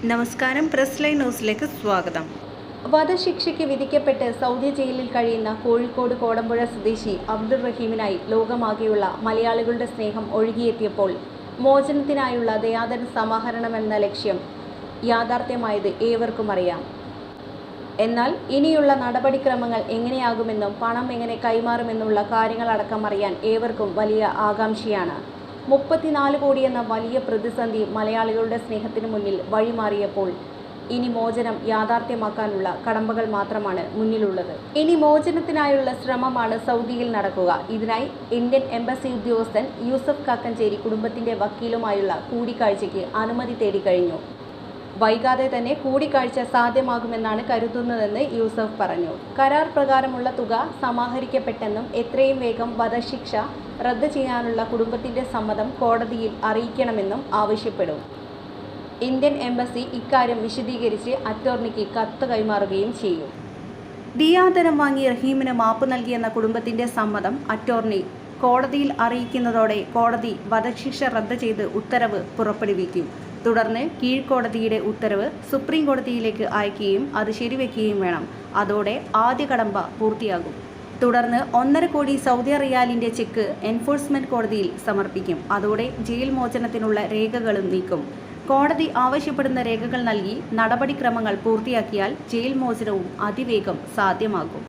നമസ്കാരം, press line ന്യൂസിലേക്ക് സ്വാഗതം. വധശിക്ഷയ്ക്ക് വിധിക്കപ്പെട്ട് സൗദി ജയിലിൽ കഴിയുന്ന കോഴിക്കോട് കോടമ്പുഴ സ്വദേശി അബ്ദുൾ റഹീമിനായി ലോകമാകെയുള്ള മലയാളികളുടെ സ്നേഹം ഒഴുകിയെത്തിയപ്പോൾ മോചനത്തിനായുള്ള ദയാധന സമാഹരണമെന്ന ലക്ഷ്യം യാഥാർത്ഥ്യമായത് ഏവർക്കും അറിയാം. എന്നാൽ ഇനിയുള്ള നടപടിക്രമങ്ങൾ എങ്ങനെയാകുമെന്നും പണം എങ്ങനെ കൈമാറുമെന്നുള്ള കാര്യങ്ങളടക്കം അറിയാൻ ഏവർക്കും വലിയ ആകാംക്ഷയാണ്. 34 കോടി എന്ന വലിയ പ്രതിസന്ധി മലയാളികളുടെ സ്നേഹത്തിന് മുന്നിൽ വഴിമാറിയപ്പോൾ ഇനി മോചനം യാഥാർത്ഥ്യമാക്കാനുള്ള കടമ്പകൾ മാത്രമാണ് മുന്നിലുള്ളത്. ഇനി മോചനത്തിനായുള്ള ശ്രമമാണ് സൗദിയിൽ നടക്കുക. ഇതിനായി ഇന്ത്യൻ എംബസി ഉദ്യോഗസ്ഥൻ യൂസഫ് കാക്കഞ്ചേരി കുടുംബത്തിന്റെ വക്കീലുമായുള്ള കൂടിക്കാഴ്ചയ്ക്ക് അനുമതി തേടിക്കഴിഞ്ഞു. വൈകാതെ തന്നെ കൂടിക്കാഴ്ച സാധ്യമാകുമെന്നാണ് കരുതുന്നതെന്ന് യൂസഫ് പറഞ്ഞു. കരാർ പ്രകാരമുള്ള തുക സമാഹരിക്കപ്പെട്ടെന്നും എത്രയും വേഗം വധശിക്ഷ റദ്ദ് ചെയ്യാനുള്ള കുടുംബത്തിന്റെ സമ്മതം കോടതിയിൽ അറിയിക്കണമെന്നും ആവശ്യപ്പെടും. ഇന്ത്യൻ എംബസി ഇക്കാര്യം വിശദീകരിച്ച് അറ്റോർണിക്ക് കത്ത് കൈമാറുകയും ചെയ്യും. ദിയാധനം വാങ്ങി റഹീമിന് മാപ്പ് നൽകിയെന്ന കുടുംബത്തിന്റെ സമ്മതം അറ്റോർണി കോടതിയിൽ അറിയിക്കുന്നതോടെ കോടതി വധശിക്ഷ റദ്ദ് ചെയ്ത് ഉത്തരവ് പുറപ്പെടുവിക്കും. തുടർന്ന് കീഴ്ക്കോടതിയുടെ ഉത്തരവ് സുപ്രീം കോടതിയിലേക്ക് അയക്കുകയും അത് ശരിവെക്കുകയും വേണം. അതോടെ ആദ്യ കടമ്പ പൂർത്തിയാകും. തുടർന്ന് 1.5 കോടി സൗദി റിയാലിന്റെ ചെക്ക് എൻഫോഴ്സ്മെന്റ് കോടതിയിൽ സമർപ്പിക്കും. അതോടെ ജയിൽ മോചനത്തിനുള്ള രേഖകളും നീക്കും. കോടതി ആവശ്യപ്പെടുന്ന രേഖകൾ നൽകി നടപടിക്രമങ്ങൾ പൂർത്തിയാക്കിയാൽ ജയിൽ മോചനവും അതിവേഗം സാധ്യമാകും.